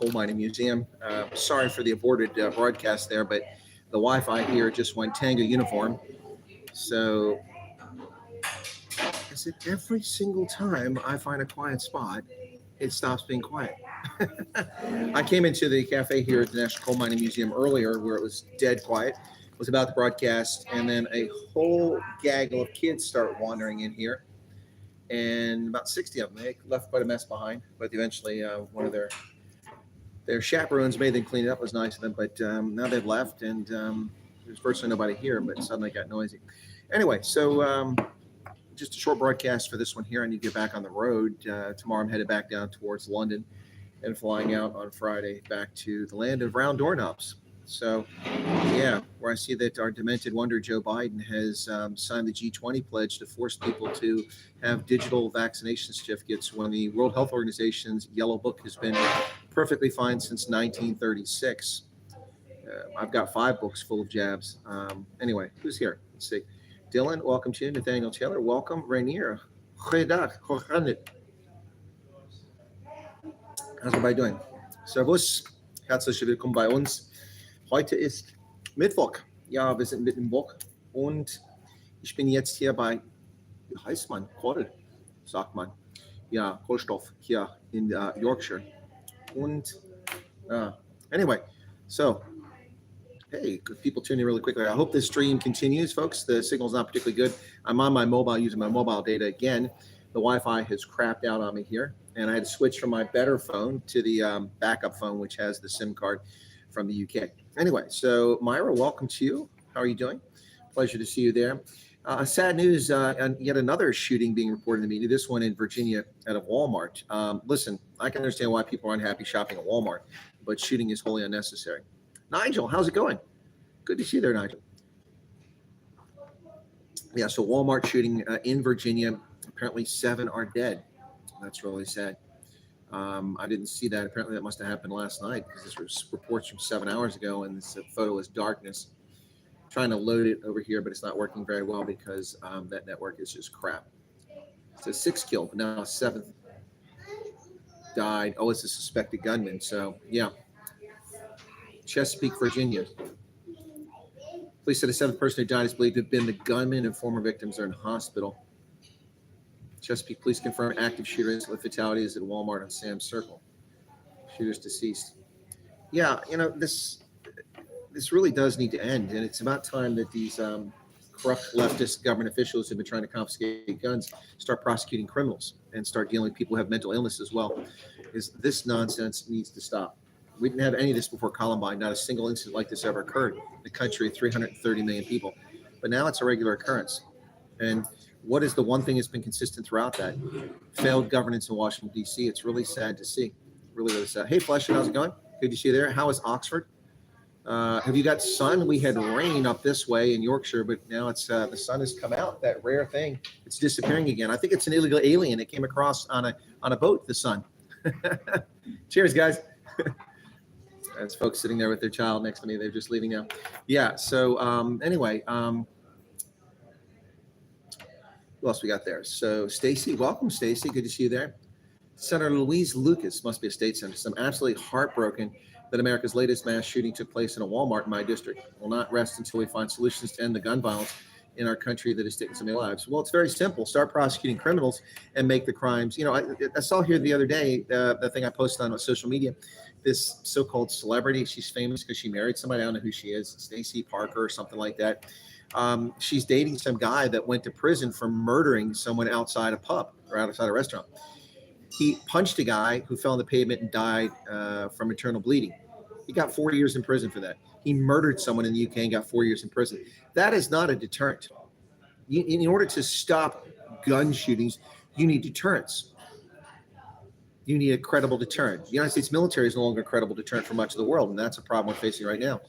Coal Mining Museum. Sorry for the aborted broadcast there, but the Wi-Fi here just went Tango uniform. So is it every single time I find a quiet spot, it stops being quiet. I came into the cafe here at the National Coal Mining Museum earlier where it was dead quiet. It was about the broadcast, and then a whole gaggle of kids start wandering in here. And about 60 of them, they left quite a mess behind, but eventually one of their chaperones made them clean it up. It was nice of them, but now they've left, and there's virtually nobody here, but suddenly it got noisy. Anyway, so just a short broadcast for this one here. I need to get back on the road. Tomorrow I'm headed back down towards London and flying out on Friday back to the land of round doorknobs. So, yeah, where I see that our demented wonder Joe Biden has signed the G20 pledge to force people to have digital vaccination certificates when the World Health Organization's Yellow Book has been perfectly fine since 1936. I've got 5 books full of jabs. Anyway, who's here? Let's see. Dylan, welcome to you. Nathaniel Taylor, welcome. Rainier. How's everybody doing? Servus. Herzlich willkommen bei uns. Heute ist Mittwoch. Ja, wir sind mitten im Woche. Und ich bin jetzt hier bei, wie heißt man? Kohl, sagt man. Ja, Kohlenstoff hier in Yorkshire. Und anyway, so hey, good people tuning in really quickly. I hope this stream continues, folks. The signal's not particularly good. I'm on my mobile using my mobile data again. The Wi-Fi has crapped out on me here, and I had to switch from my better phone to the backup phone, which has the SIM card from the UK. Anyway, so Myra, welcome to you. How are you doing? Pleasure to see you there. Sad news, and yet another shooting being reported in the media, this one in Virginia at a Walmart. Listen, I can understand why people are unhappy shopping at Walmart, but shooting is wholly unnecessary. Nigel, how's it going? Good to see you there, Nigel. Yeah, so Walmart shooting in Virginia. Apparently 7 are dead. That's really sad. I didn't see that. Apparently that must have happened last night because this was reports from 7 hours ago, and this photo is darkness. I'm trying to load it over here, but it's not working very well because that network is just crap. So 6 killed, but now 7th died. Oh, it's a suspected gunman. So yeah. Chesapeake, Virginia. Police said a 7th person who died is believed to have been the gunman, and former victims are in hospital. Chesapeake police confirm active shooters with fatalities at Walmart on Sam's Circle. Shooters deceased. Yeah, you know, this really does need to end, and it's about time that these corrupt leftist government officials who've been trying to confiscate guns start prosecuting criminals and start dealing with people who have mental illness as well. This nonsense needs to stop. We didn't have any of this before Columbine. Not a single incident like this ever occurred in the country of 330 million people. But now it's a regular occurrence. And what is the one thing that's been consistent throughout that? Failed governance in Washington, D.C. It's really sad to see. Really, really sad. Hey, Flesher, how's it going? Good to see you there. How is Oxford? Have you got sun? We had rain up this way in Yorkshire, but now it's the sun has come out. That rare thing. It's disappearing again. I think it's an illegal alien. It came across on a boat, the sun. Cheers, guys. As folks sitting there with their child next to me, they're just leaving now. Yeah. So anyway, who else we got there? So Stacy, welcome, Stacy. Good to see you there. Senator Louise Lucas must be a state senator. I'm absolutely heartbroken that America's latest mass shooting took place in a Walmart in my district. Will not rest until we find solutions to end the gun violence in our country that has taken so many lives. Well, it's very simple. Start prosecuting criminals and make the crimes. You know, I saw here the other day, the thing I posted on social media, this so-called celebrity. She's famous because she married somebody. I don't know who she is, Stacey Parker or something like that. She's dating some guy that went to prison for murdering someone outside a pub or outside a restaurant. He punched a guy who fell on the pavement and died from internal bleeding. He got 4 years in prison for that. He murdered someone in the UK and got 4 years in prison. That is not a deterrent. In order to stop gun shootings, you need deterrence. You need a credible deterrent. The United States military is no longer a credible deterrent for much of the world, and that's a problem we're facing right now.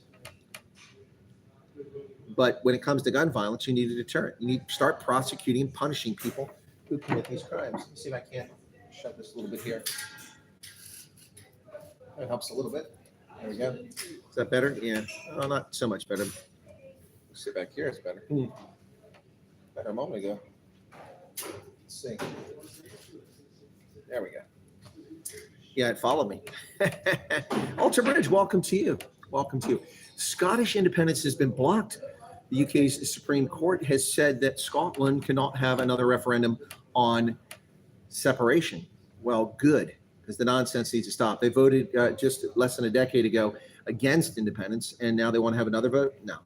But when it comes to gun violence, you need a deterrent. You need to start prosecuting and punishing people who commit these crimes. Let's see if I can't shut this a little bit here. That helps a little bit. There we go. Is that better? Yeah. Oh, not so much better. Let's sit back here. It's better. Better a moment ago. Let's see. There we go. Yeah, it followed me. Alter Bridge, welcome to you. Welcome to you. Scottish independence has been blocked. The UK's Supreme Court has said that Scotland cannot have another referendum on separation. Well, good, because the nonsense needs to stop. They voted just less than a decade ago against independence, and now they want to have another vote? No.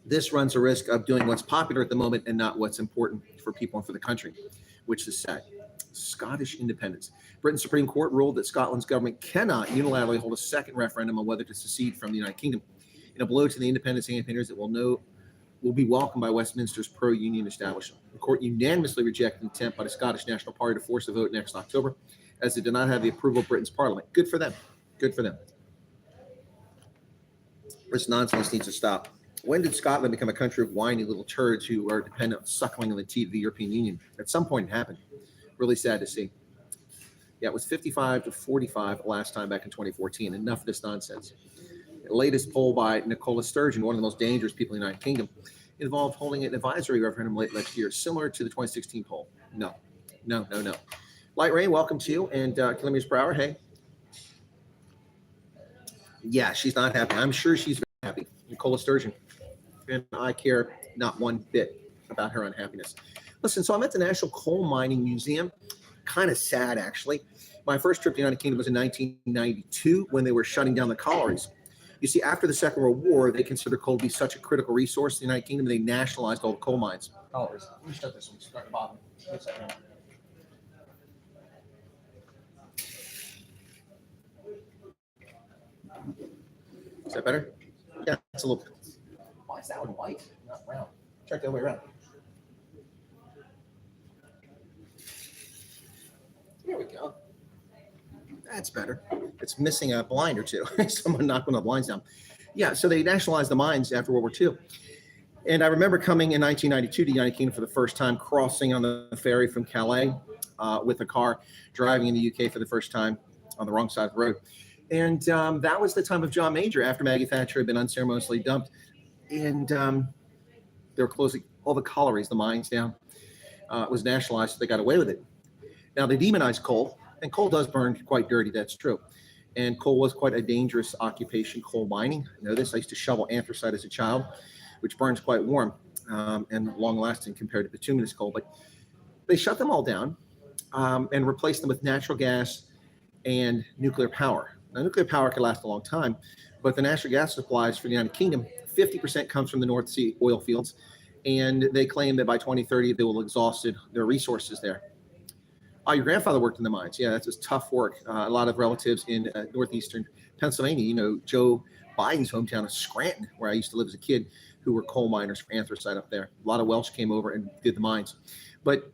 This runs a risk of doing what's popular at the moment and not what's important for people and for the country, which is sad. Scottish independence. Britain's Supreme Court ruled that Scotland's government cannot unilaterally hold a second referendum on whether to secede from the United Kingdom. In a blow to the independence campaigners that will be welcomed by Westminster's pro-union establishment. The court unanimously rejected an attempt by the Scottish National Party to force a vote next October, as it did not have the approval of Britain's parliament. Good for them. Good for them. This nonsense needs to stop. When did Scotland become a country of whiny little turds who are dependent on suckling on the teat of the European Union? At some point it happened. Really sad to see. Yeah, it was 55 to 45 last time back in 2014. Enough of this nonsense. The latest poll by Nicklin, one of the most dangerous people in the United Kingdom, involved holding an advisory referendum late next year, similar to the 2016 poll. No. Light Rain, welcome to you. And kilometers per hour, hey. Yeah, she's not happy. I'm sure she's very happy. Nicklin Sturgeon. And I care not one bit about her unhappiness. Listen, so I'm at the National Coal Mining Museum. Kind of sad, actually. My first trip to the United Kingdom was in 1992 when they were shutting down the collieries. You see, after the Second World War, they considered coal to be such a critical resource in the United Kingdom, they nationalized all the coal mines. Collieries. Let me shut this one. Start at the bottom. Is that better? Yeah, it's a little bit. Why is that one white, not brown? Check the other way around. There we go. That's better. It's missing a blind or two. Someone knocked one of the blinds down. Yeah, so they nationalized the mines after World War II. And I remember coming in 1992 to the United Kingdom for the first time, crossing on the ferry from Calais with a car, driving in the UK for the first time on the wrong side of the road. And that was the time of John Major, after Maggie Thatcher had been unceremoniously dumped. And they were closing all the collieries, the mines down. It was nationalized, so they got away with it. Now, they demonized coal, and coal does burn quite dirty, that's true. And coal was quite a dangerous occupation, coal mining. I know this. I used to shovel anthracite as a child, which burns quite warm and long-lasting compared to bituminous coal. But they shut them all down and replaced them with natural gas and nuclear power. Now, nuclear power could last a long time, but the natural gas supplies for the United Kingdom, 50% comes from the North Sea oil fields, and they claim that by 2030 they will have exhausted their resources there. Oh, your grandfather worked in the mines. Yeah, that's just tough work. A lot of relatives in northeastern Pennsylvania. You know, Joe Biden's hometown is Scranton, where I used to live as a kid, who were coal miners for anthracite up there. A lot of Welsh came over and did the mines. But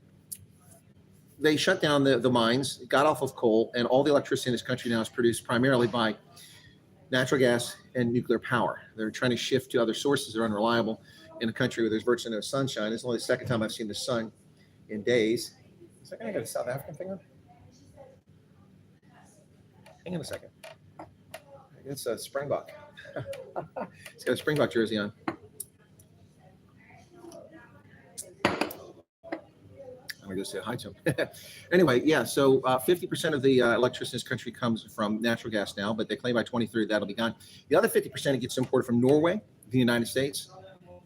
they shut down the mines, got off of coal, and all the electricity in this country now is produced primarily by natural gas and nuclear power. They're trying to shift to other sources that are unreliable in a country where there's virtually no sunshine. It's only the second time I've seen the sun in days. Is that going to get a South African thing on? Hang on a second. It's a Springbok. He's got a Springbok jersey on. I'm going to go say hi to him. Anyway, yeah, so 50% of the electricity in this country comes from natural gas now, but they claim by 2030 that'll be gone. The other 50% gets imported from Norway, the United States,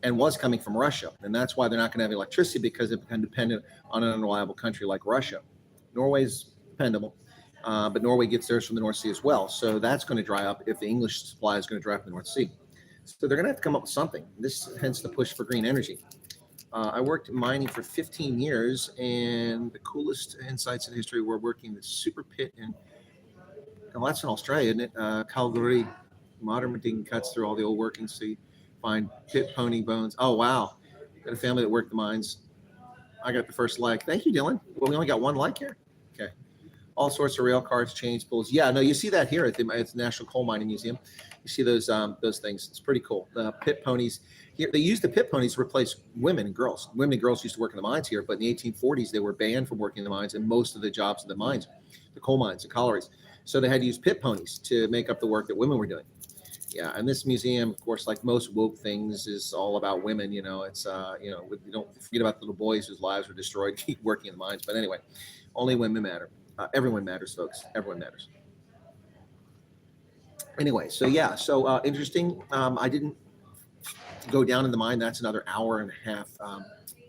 and was coming from Russia. And that's why they're not going to have electricity, because they've become dependent on an unreliable country like Russia. Norway's dependable, but Norway gets theirs from the North Sea as well. So that's going to dry up if the English supply is going to dry up in the North Sea. So they're going to have to come up with something. This hence the push for green energy. I worked in mining for 15 years, and the coolest insights in history were working the super pit in, well, that's in Australia, isn't it? Calgary. Modern digging cuts through all the old workings, so you find pit pony bones. Oh, wow. Got a family that worked the mines. I got the first like. Thank you, Dylan. Well, we only got one like here. Okay. All sorts of rail cars, chain spools. Yeah, no, you see that here at the National Coal Mining Museum. You see those things. It's pretty cool. The pit ponies. Here, they used the pit ponies to replace women and girls. Women and girls used to work in the mines here, but in the 1840s, they were banned from working in the mines, and most of the jobs in the mines, the coal mines, the collieries. So they had to use pit ponies to make up the work that women were doing. Yeah, and this museum, of course, like most woke things, is all about women. You know, it's you know, we don't forget about the little boys whose lives were destroyed to keep working in the mines. But anyway, only women matter. Everyone matters, folks. Everyone matters. Anyway, so yeah, so interesting. I didn't go down in the mine. That's another hour and a half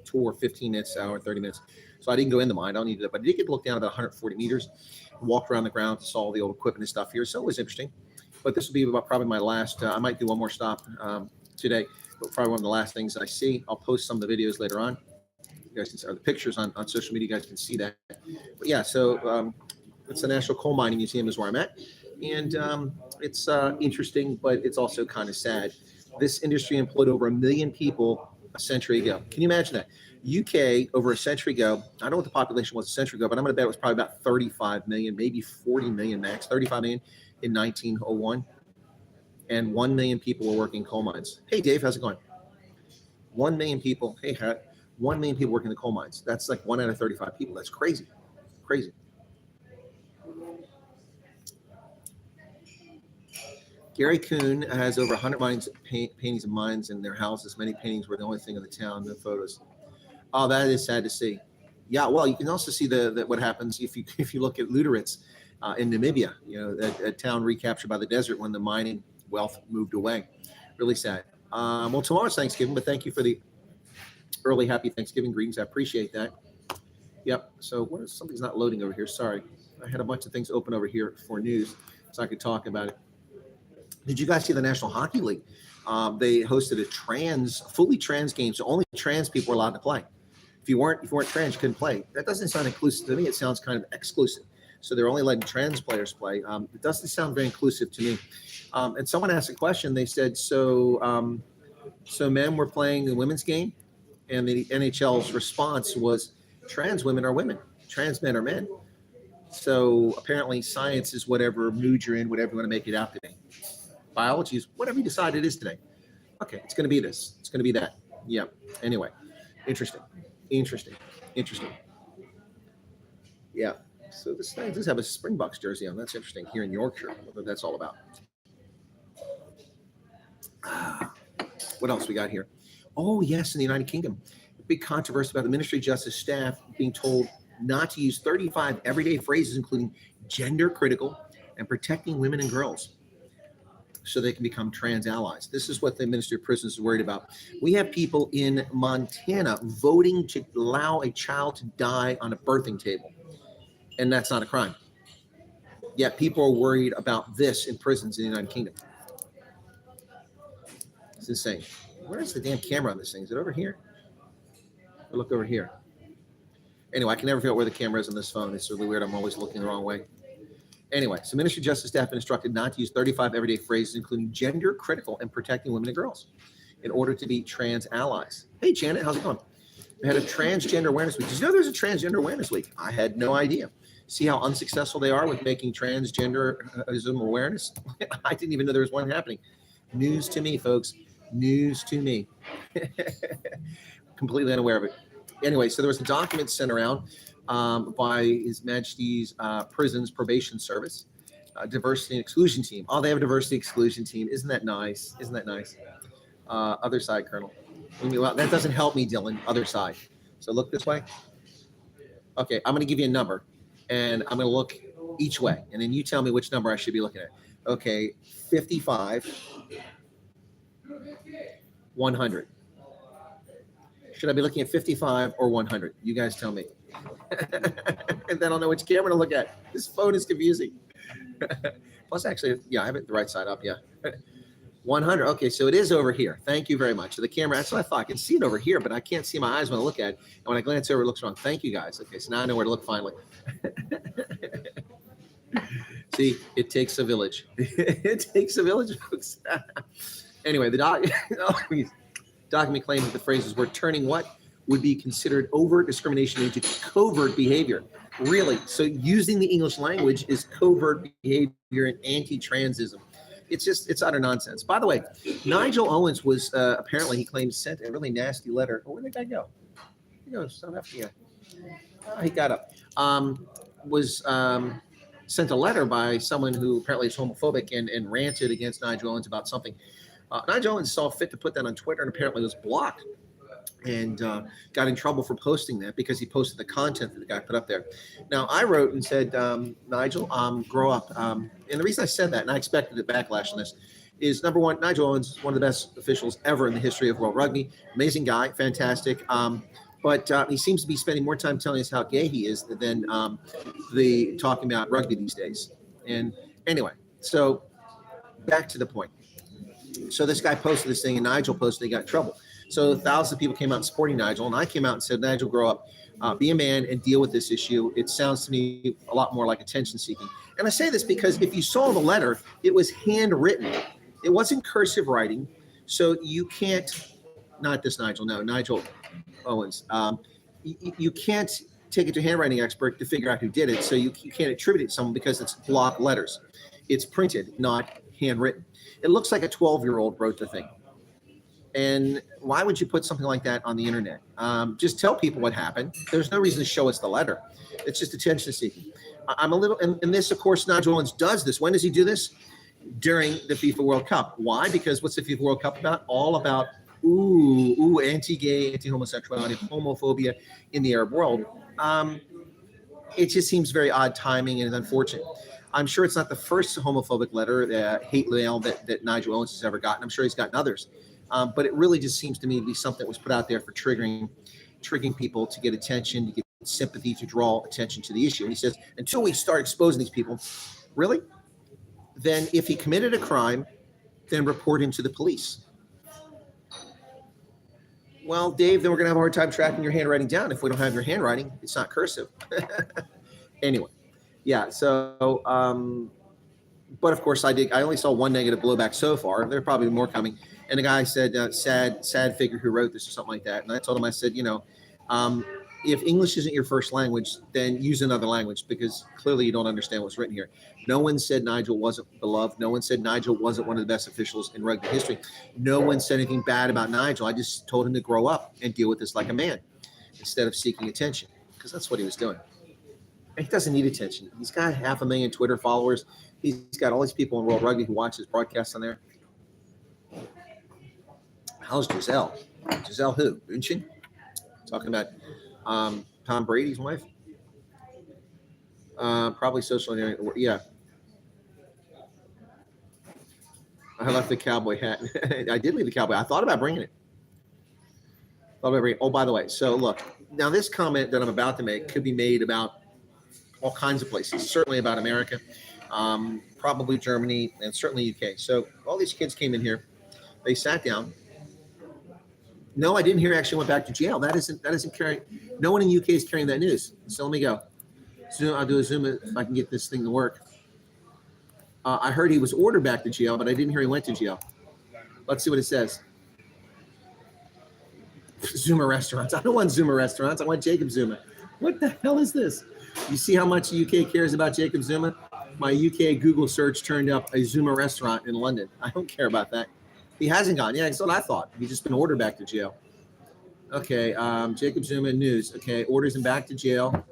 tour, 15 minutes, hour, 30 minutes. So I didn't go in the mine. I don't need to, but I did get to look down about 140 meters, walked around the ground, saw all the old equipment and stuff here. So it was interesting. But this will be about probably my last. I might do one more stop today, but probably one of the last things I see. I'll post some of the videos later on. You guys can see, or the pictures on social media. You guys can see that. But yeah, so it's the National Coal Mining Museum is where I'm at, and it's interesting, but it's also kind of sad. This industry employed over 1 million people a century ago. Can you imagine that? UK over a century ago, I don't know what the population was a century ago, but I'm going to bet it was probably about 35 million, maybe 40 million max, 35 million in 1901. And 1 million people were working coal mines. Hey, Dave, how's it going? 1 million people. Hey, 1 million people working in the coal mines. That's like 1 out of 35 people. That's crazy. Crazy. Gary Kuhn has over 100 paintings of mines in their houses. Many paintings were the only thing in the town, no photos. Oh, that is sad to see. Yeah, well, you can also see what happens if you look at Lüderitz in Namibia, you know, a town recaptured by the desert when the mining wealth moved away. Really sad. Well, tomorrow's Thanksgiving, but thank you for the early happy Thanksgiving greetings. I appreciate that. Yep. So something's not loading over here. Sorry. I had a bunch of things open over here for news so I could talk about it. Did you guys see the National Hockey League? They hosted a fully trans game, so only trans people were allowed to play. If you weren't trans, you couldn't play. That doesn't sound inclusive to me. It sounds kind of exclusive. So they're only letting trans players play. It doesn't sound very inclusive to me. And someone asked a question. They said, so men were playing the women's game, and the NHL's response was, trans women are women, trans men are men. So apparently science is whatever mood you're in, whatever you want to make it out to be. Biology is whatever you decide it is today. Okay, it's going to be this. It's going to be that. Yeah. Anyway, interesting. Yeah. So this thing does have a Springboks jersey on. That's interesting here in Yorkshire. What that's all about. What else we got here? Oh, yes, in the United Kingdom. A big controversy about the Ministry of Justice staff being told not to use 35 everyday phrases, including gender critical and protecting women and girls, so they can become trans allies. This is what the Ministry of Prisons is worried about. We have people in Montana voting to allow a child to die on a birthing table, and that's not a crime. Yet people are worried about this in prisons in the United Kingdom. It's insane. Where's the damn camera on this thing? Is it over here? Or look over here. Anyway, I can never figure out where the camera is on this phone. It's really weird. I'm always looking the wrong way. Anyway, so Ministry of Justice staff been instructed not to use 35 everyday phrases, including gender critical and protecting women and girls, in order to be trans allies. Hey, Janet, how's it going? We had a transgender awareness week. Did you know there's a transgender awareness week? I had no idea. See how unsuccessful they are with making transgenderism awareness? I didn't even know there was one happening. News to me, folks. News to me. Completely unaware of it. Anyway, so there was a document sent around by His Majesty's Prisons Probation Service, diversity and exclusion team. Oh, they have a diversity exclusion team. Isn't that nice? Isn't that nice? Other side, Colonel. Well, that doesn't help me, Dylan. Other side. So look this way. Okay, I'm going to give you a number, and I'm going to look each way, and then you tell me which number I should be looking at. Okay, 55, 100. Should I be looking at 55 or 100? You guys tell me. And then I'll know which camera to look at. This phone is confusing. Plus, actually, yeah, I have it the right side up. Yeah. 100. Okay, so it is over here. Thank you very much. So the camera, that's what I thought. I can see it over here, but I can't see my eyes when I look at it. And when I glance over, it looks wrong. Thank you, guys. Okay, so now I know where to look finally. See, it takes a village. It takes a village, folks. Anyway, the document claims that the phrases "we're turning what would be considered overt discrimination into covert behavior." Really? So using the English language is covert behavior and anti-transism. It's utter nonsense. By the way, Nigel Owens was apparently, he claims, sent a really nasty letter. Oh, where did that guy go? He goes South Africa. He got up. Sent a letter by someone who apparently is homophobic and ranted against Nigel Owens about something. Nigel Owens saw fit to put that on Twitter and apparently was blocked. and got in trouble for posting that because he posted the content that the guy put up there. Now, I wrote and said, Nigel, grow up. And the reason I said that, and I expected a backlash on this, is number one, Nigel Owens is one of the best officials ever in the history of world rugby. Amazing guy, fantastic. But he seems to be spending more time telling us how gay he is than the talking about rugby these days. And anyway, so back to the point. So this guy posted this thing, and Nigel posted, he got in trouble. So thousands of people came out supporting Nigel, and I came out and said, Nigel, grow up, be a man and deal with this issue. It sounds to me a lot more like attention seeking. And I say this because if you saw the letter, it was handwritten. It wasn't cursive writing. So you can't, not this Nigel, no, Nigel Owens. You can't take it to a handwriting expert to figure out who did it. So you can't attribute it to someone because it's block letters. It's printed, not handwritten. It looks like a 12-year-old wrote the thing. And why would you put something like that on the internet? Just tell people what happened. There's no reason to show us the letter. It's just attention seeking. I'm a little, and this, of course, Nigel Owens does this. When does he do this? During the FIFA World Cup. Why? Because what's the FIFA World Cup about? All about, anti-gay, anti-homosexuality, homophobia in the Arab world. It just seems very odd timing and unfortunate. I'm sure it's not the first homophobic letter, hate mail that Nigel Owens has ever gotten. I'm sure he's gotten others. But it really just seems to me to be something that was put out there for triggering people to get attention, to get sympathy, to draw attention to the issue. And he says, until we start exposing these people, really? Then if he committed a crime, then report him to the police. Well, Dave, then we're going to have a hard time tracking your handwriting down. If we don't have your handwriting, it's not cursive. Anyway, yeah, so, but of course I only saw one negative blowback so far. There are probably more coming. And the guy said, sad figure who wrote this or something like that. And I told him, I said, if English isn't your first language, then use another language because clearly you don't understand what's written here. No one said Nigel wasn't beloved. No one said Nigel wasn't one of the best officials in rugby history. No one said anything bad about Nigel. I just told him to grow up and deal with this like a man instead of seeking attention because that's what he was doing. And he doesn't need attention. He's got 500,000 Twitter followers. He's got all these people in World Rugby who watch his broadcasts on there. How's Giselle? Giselle who? Bündchen? Talking about Tom Brady's wife? Probably social media. Yeah. I left the cowboy hat. I did leave the cowboy. I thought about bringing it. Oh, by the way. So look, now this comment that I'm about to make could be made about all kinds of places. Certainly about America, probably Germany, and certainly UK. So all these kids came in here. They sat down. No, I didn't hear he actually went back to jail. That isn't carrying. No one in the UK is carrying that news. So let me go. Zoom. I'll do a Zoom if I can get this thing to work. I heard he was ordered back to jail, but I didn't hear he went to jail. Let's see what it says. Zuma restaurants. I don't want Zuma restaurants. I want Jacob Zuma. What the hell is this? You see how much the UK cares about Jacob Zuma? My UK Google search turned up a Zuma restaurant in London. I don't care about that. He hasn't gone. Yeah, that's what I thought. He's just been ordered back to jail. Okay, Jacob Zuma news. Okay, orders him back to jail.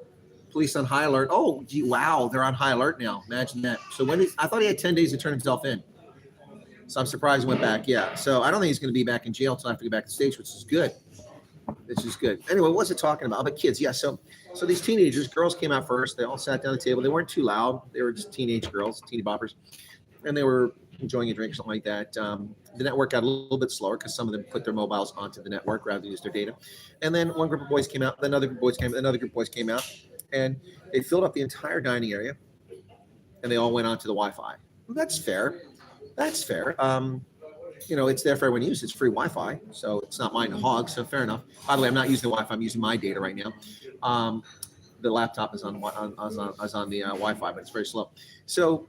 Police on high alert. Oh, gee, wow, they're on high alert now. Imagine that. So I thought he had 10 days to turn himself in. So I'm surprised he went back. Yeah, so I don't think he's going to be back in jail until I have to go back to the States, which is good. This is good. Anyway, what was it talking about? But kids, yeah. So these teenagers, girls came out first. They all sat down at the table. They weren't too loud. They were just teenage girls, teeny boppers, and they were enjoying a drink or something like that. The network got a little bit slower because some of them put their mobiles onto the network rather than use their data. And then one group of boys came out. Then another group of boys came. Another group of boys came out, and they filled up the entire dining area, and they all went onto the Wi-Fi. Well, that's fair. That's fair. It's there for everyone to use. It's free Wi-Fi, so it's not mine to hog. So fair enough. By the way, I'm not using the Wi-Fi. I'm using my data right now. The laptop is on the Wi-Fi, but it's very slow. So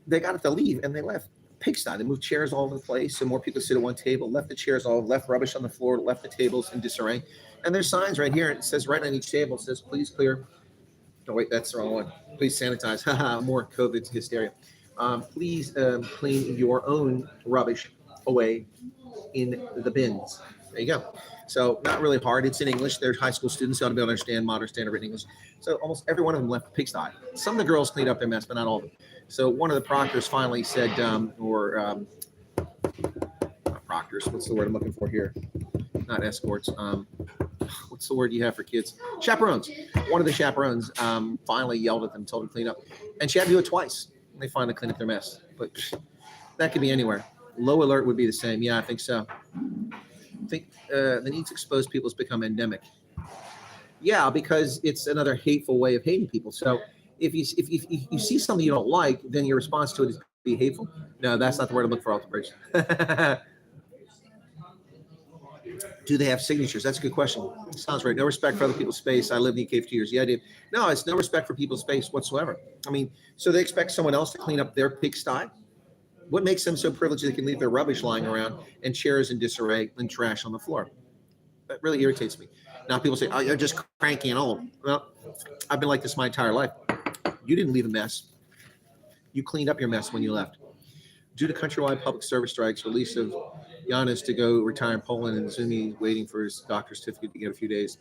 they got it to leave, and they left. Pigsty. They moved chairs all over the place, so more people sit at one table. Left the chairs all, left rubbish on the floor, left the tables in disarray. And there's signs right here. It says right on each table. It says, "Please clear." Oh wait, that's the wrong one. Please sanitize. More COVID hysteria. Please clean your own rubbish away in the bins. There you go. So not really hard. It's in English. They're high school students. They ought to be able to understand modern standard written English. So almost every one of them left the pigsty. Some of the girls cleaned up their mess, but not all of them. So one of the proctors finally said, not proctors, what's the word I'm looking for here? not escorts. What's the word you have for kids? Chaperones. One of the chaperones finally yelled at them, told them to clean up, and she had to do it twice. And they finally cleaned up their mess. But that could be anywhere. Low alert would be the same. Yeah, I think so. I think the need to expose people has become endemic. Yeah, because it's another hateful way of hating people. So if you see something you don't like, then your response to it is be hateful. No, that's not the word I look for, alteration. Do they have signatures? That's a good question. Sounds right. No respect for other people's space. I lived in the UK for 2 years. Yeah, I did. No, it's no respect for people's space whatsoever. I mean, so they expect someone else to clean up their pigsty? What makes them so privileged they can leave their rubbish lying around and chairs in disarray and trash on the floor? That really irritates me. Now people say, oh, you're just cranky and old. Well, I've been like this my entire life. You didn't leave a mess. You cleaned up your mess when you left. Due to countrywide public service strikes, release of Giannis to go retire in Poland, and Zumi waiting for his doctor's certificate to get a few days.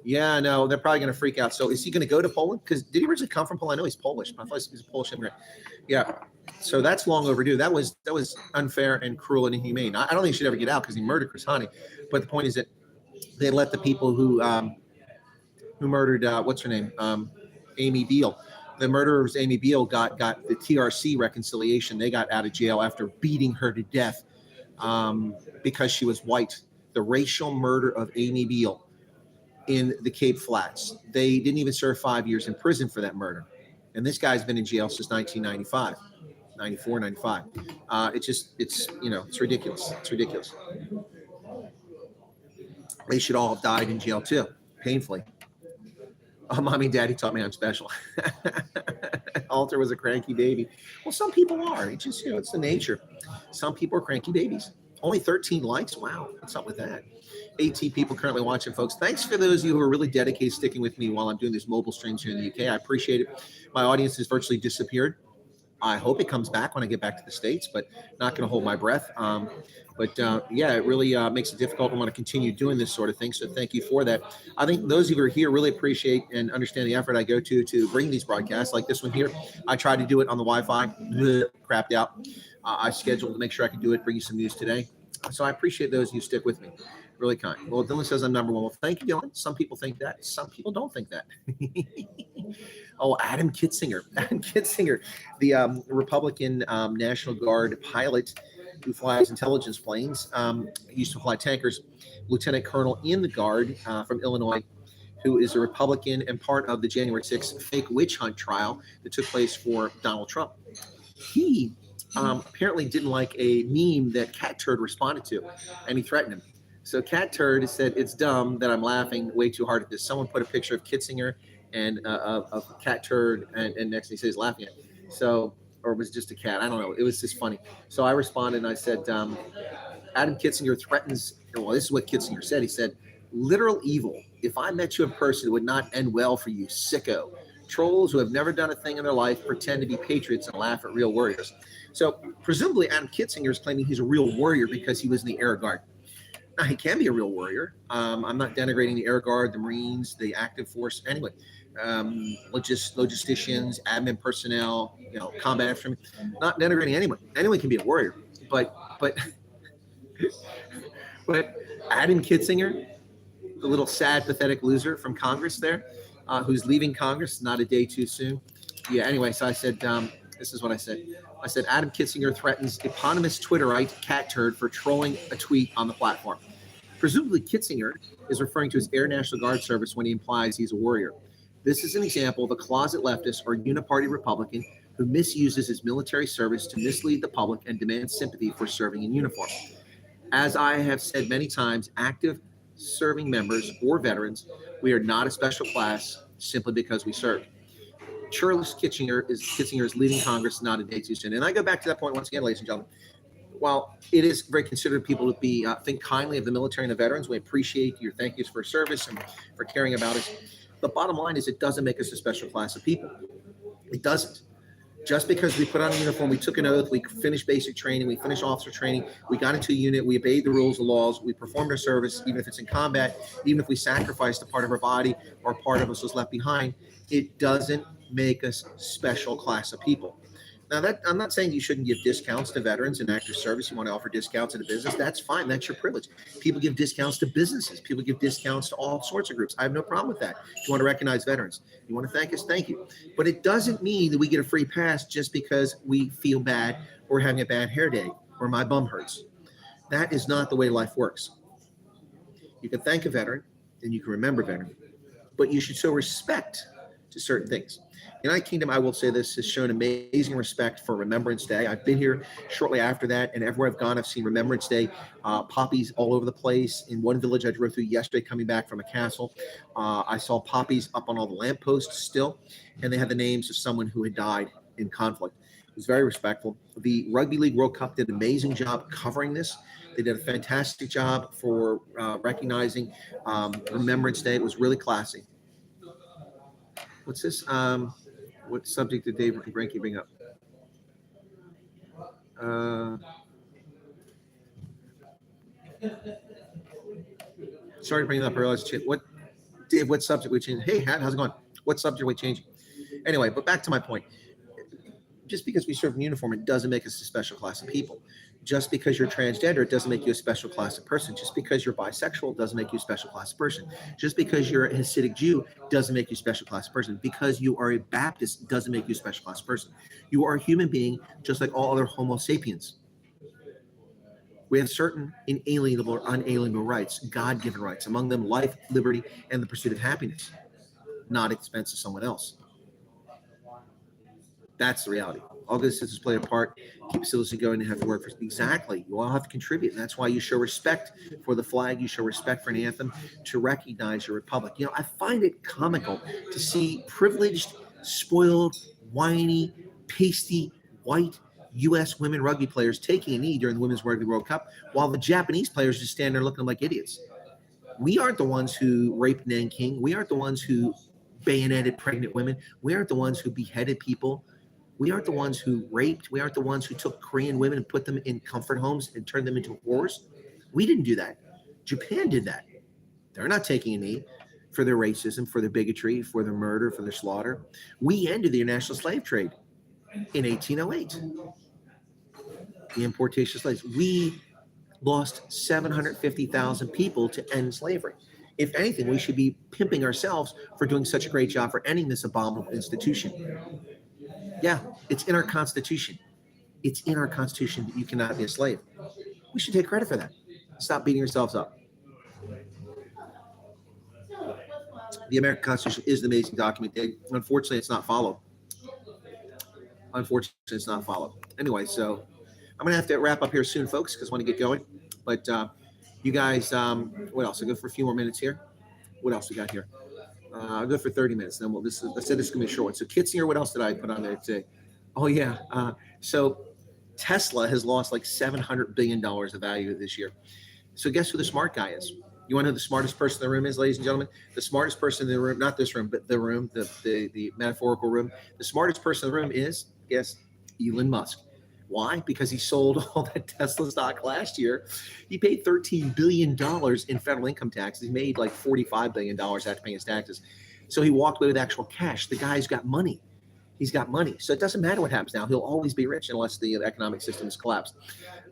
Yeah, no, they're probably going to freak out. So is he going to go to Poland? Because did he originally come from Poland? I know he's Polish, but I thought he's a Polish immigrant. Yeah, so that's long overdue. That was unfair and cruel and inhumane. I don't think he should ever get out because he murdered Chris Hani. But the point is that they let the people who murdered what's her name, Amy Beale. The murderers, Amy Beale, got the TRC reconciliation. They got out of jail after beating her to death because she was white. The racial murder of Amy Beale in the Cape Flats. They didn't even serve 5 years in prison for that murder. And this guy's been in jail since 1995, 94, 95. It's ridiculous. It's ridiculous. They should all have died in jail too, painfully. Oh, mommy and daddy taught me I'm special. Alter was a cranky baby. Well, some people are. It's just, it's the nature. Some people are cranky babies. Only 13 likes. Wow. What's up with that? 18 people currently watching, folks. Thanks for those of you who are really dedicated sticking with me while I'm doing these mobile streams here in the UK. I appreciate it. My audience has virtually disappeared. I hope it comes back when I get back to the States, but not going to hold my breath. Yeah, it really makes it difficult. I want to continue doing this sort of thing. So thank you for that. I think those of you who are here really appreciate and understand the effort I go to bring these broadcasts like this one here. I tried to do it on the Wi-Fi, crapped out. I scheduled to make sure I could do it, bring you some news today. So I appreciate those of you who stick with me. Really kind. Well, Dylan says I'm number one. Well, thank you, Dylan. Some people think that. Some people don't think that. Oh, Adam Kitzinger. Adam Kitzinger, the Republican National Guard pilot who flies intelligence planes, used to fly tankers, lieutenant colonel in the Guard from Illinois, who is a Republican and part of the January 6th fake witch hunt trial that took place for Donald Trump. He apparently didn't like a meme that Cat Turd responded to, and he threatened him. So Cat Turd said, it's dumb that I'm laughing way too hard at this. Someone put a picture of Kitzinger and of Cat Turd, and next he says laughing at it. So, or it was just a cat. I don't know. It was just funny. So I responded and I said, Adam Kitzinger threatens, well, this is what Kitzinger said. He said, literal evil. If I met you in person, it would not end well for you, sicko. Trolls who have never done a thing in their life pretend to be patriots and laugh at real warriors. So presumably Adam Kitzinger is claiming he's a real warrior because he was in the Air Guard. Now, he can be a real warrior. I'm not denigrating the Air Guard, the Marines, the active force. Anyway, logisticians, admin personnel, combat infantry. Not denigrating anyone. Anyone can be a warrior. But Adam Kitzinger, the little sad, pathetic loser from Congress there, who's leaving Congress, not a day too soon. Yeah, anyway, so I said, this is what I said. I said, Adam Kitzinger threatens eponymous Twitterite Cat Turd for trolling a tweet on the platform. Presumably, Kitzinger is referring to his Air National Guard service when he implies he's a warrior. This is an example of a closet leftist or uniparty Republican who misuses his military service to mislead the public and demand sympathy for serving in uniform. As I have said many times, active serving members or veterans, we are not a special class simply because we served. Charles Kitzinger is leaving Congress, not a day too soon. And I go back to that point once again, ladies and gentlemen. While it is very considered people to be think kindly of the military and the veterans, we appreciate your thank yous for service and for caring about us. The bottom line is it doesn't make us a special class of people. It doesn't. Just because we put on a uniform, we took an oath, we finished basic training, we finished officer training, we got into a unit, we obeyed the rules, the laws, we performed our service, even if it's in combat, even if we sacrificed a part of our body or part of us was left behind, it doesn't make us special class of people. Now that I'm not saying you shouldn't give discounts to veterans and active service. You want to offer discounts in a business, that's fine. That's your privilege. People give discounts to businesses. People give discounts to all sorts of groups. I have no problem with that. If you want to recognize veterans, you want to thank us, thank you. But it doesn't mean that we get a free pass just because we feel bad or having a bad hair day or my bum hurts. That is not the way life works. You can thank a veteran and you can remember a veteran, but you should show respect to certain things. United Kingdom, I will say this, has shown amazing respect for Remembrance Day. I've been here shortly after that, and everywhere I've gone, I've seen Remembrance Day poppies all over the place. In one village I drove through yesterday coming back from a castle, I saw poppies up on all the lampposts still, and they had the names of someone who had died in conflict. It was very respectful. The Rugby League World Cup did an amazing job covering this. They did a fantastic job for recognizing Remembrance Day. It was really classy. What's this? What subject did Dave Ranky bring up? Sorry to bring it up. I realized what, Dave? What subject we changing? Hey, Hat, how's it going? What subject are we changing? Anyway, but back to my point. Just because we serve in uniform, it doesn't make us a special class of people. Just because you're transgender, it doesn't make you a special class of person. Just because you're bisexual doesn't make you a special class of person. Just because you're a Hasidic Jew doesn't make you a special class of person. Because you are a Baptist doesn't make you a special class of person. You are a human being just like all other Homo sapiens. We have certain inalienable or unalienable rights, God-given rights, among them life, liberty, and the pursuit of happiness, not at the expense of someone else. That's the reality. All good citizens play a part, keep civility going, and have to work for exactly. You all have to contribute, and that's why you show respect for the flag. You show respect for an anthem to recognize your republic. You know, I find it comical to see privileged, spoiled, whiny, pasty, white U.S. women rugby players taking a knee during the Women's Rugby World Cup, while the Japanese players just stand there looking like idiots. We aren't the ones who raped Nanking. We aren't the ones who bayoneted pregnant women. We aren't the ones who beheaded people. We aren't the ones who raped. We aren't the ones who took Korean women and put them in comfort homes and turned them into whores. We didn't do that. Japan did that. They're not taking a knee for their racism, for their bigotry, for their murder, for their slaughter. We ended the international slave trade in 1808. The importation of slaves. We lost 750,000 people to end slavery. If anything, we should be pimping ourselves for doing such a great job for ending this abominable institution. Yeah, it's in our Constitution. It's in our Constitution that you cannot be a slave. We should take credit for that. Stop beating yourselves up. The American Constitution is an amazing document. Unfortunately, it's not followed. Anyway, so I'm going to have to wrap up here soon, folks, because I want to get going. But you guys, what else? I'll go for a few more minutes here. What else we got here? I'll go for 30 minutes. Then I said this is going to be a short one. So Kitzinger, what else did I put on there today? Oh, yeah. So Tesla has lost like $700 billion of value this year. So guess who the smart guy is? You want to know who the smartest person in the room is, ladies and gentlemen? The smartest person in the room, not this room, but the room, the metaphorical room. The smartest person in the room is, guess, Elon Musk. Why? Because he sold all that Tesla stock last year. He paid $13 billion in federal income taxes. He made like $45 billion after paying his taxes. So he walked away with actual cash. The guy's got money. He's got money. So it doesn't matter what happens now. He'll always be rich unless the economic system has collapsed.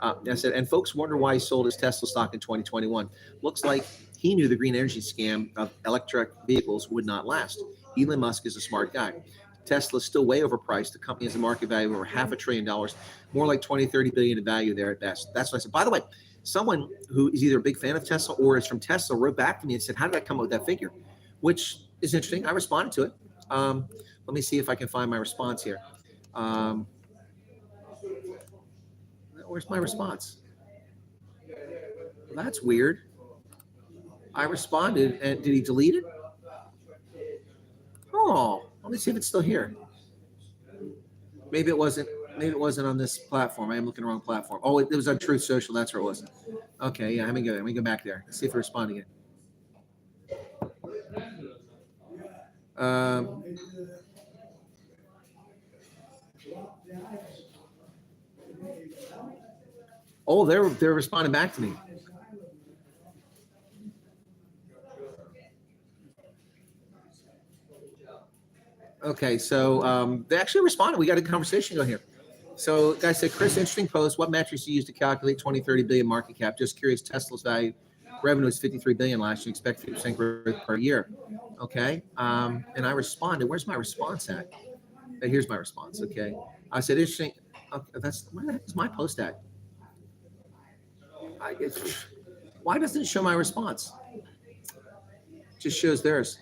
I said, and folks wonder why he sold his Tesla stock in 2021. Looks like he knew the green energy scam of electric vehicles would not last. Elon Musk is a smart guy. Tesla is still way overpriced. The company has a market value of over $500 billion, more like 20, 30 billion in value there at best. That's what I said. By the way, someone who is either a big fan of Tesla or is from Tesla wrote back to me and said, how did I come up with that figure? Which is interesting. I responded to it. Let me see if I can find my response here. Where's my response? Well, that's weird. I responded, and did he delete it? Oh, let me see if it's still here. Maybe it wasn't on this platform. I am looking at the wrong platform. Oh, it was on Truth Social. That's where it was. Okay, yeah, let me go back there. Let's see if I respond again. Oh, they're responding back to me. Okay, so they actually responded. We got a conversation going here. So, guys said, Chris, interesting post. What metrics do you use to calculate 20, 30 billion market cap? Just curious. Tesla's value revenue is 53 billion last year. Expect 50% growth per year. Okay. And I responded. Where's my response at? Here's my response. Okay. I said, interesting. Okay, that's where the heck is my post at? Why doesn't it show my response? It just shows theirs.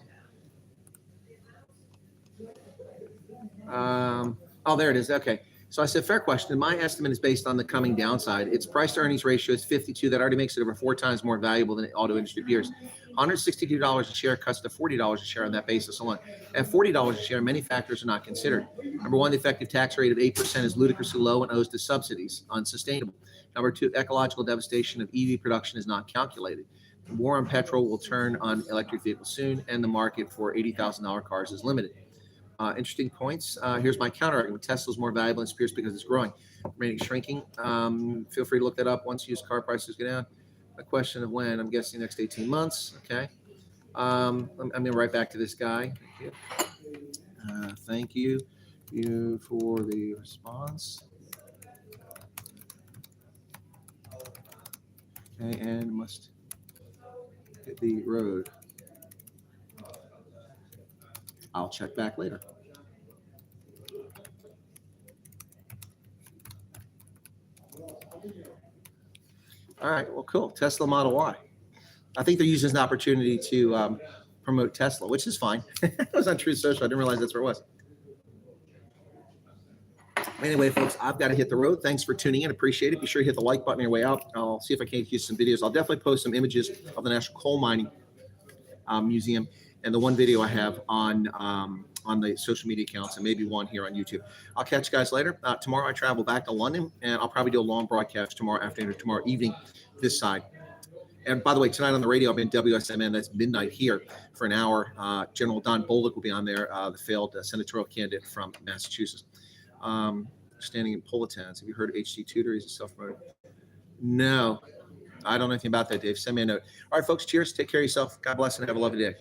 Oh, there it is. Okay. So I said, fair question. My estimate is based on the coming downside. Its price to earnings ratio is 52. That already makes it over 4 times more valuable than auto industry peers. $162 a share cuts to $40 a share on that basis alone. At $40 a share, many factors are not considered. Number one, the effective tax rate of 8% is ludicrously low and owes to subsidies, unsustainable. Number two, ecological devastation of EV production is not calculated. The war on petrol will turn on electric vehicles soon, and the market for $80,000 cars is limited. Interesting points. Here's my counter argument. Tesla's more valuable than Spears because it's growing, remaining shrinking. Feel free to look that up once used car prices go down. A question of when. I'm guessing next 18 months. Okay. I'm going to write back to this guy. Thank you for the response. Okay, and must hit the road. I'll check back later. All right, well, cool. Tesla Model Y. I think they're using this as an opportunity to promote Tesla, which is fine. It was on Truth Social. I didn't realize that's where it was. Anyway, folks, I've got to hit the road. Thanks for tuning in. Appreciate it. Be sure to hit the like button on your way out. I'll see if I can't use some videos. I'll definitely post some images of the National Coal Mining Museum and the one video I have on the social media accounts, and maybe one here on YouTube. I'll catch you guys later. Tomorrow I travel back to London, and I'll probably do a long broadcast tomorrow afternoon, tomorrow evening, this side. And by the way, tonight on the radio, I'll be in WSMN. That's midnight here for an hour. General Don Bolduc will be on there, the failed senatorial candidate from Massachusetts. Standing in Pullitans. Have you heard of H.C. Tudor? He's a self-promoter. No, I don't know anything about that, Dave. Send me a note. All right, folks, cheers. Take care of yourself. God bless and have a lovely day.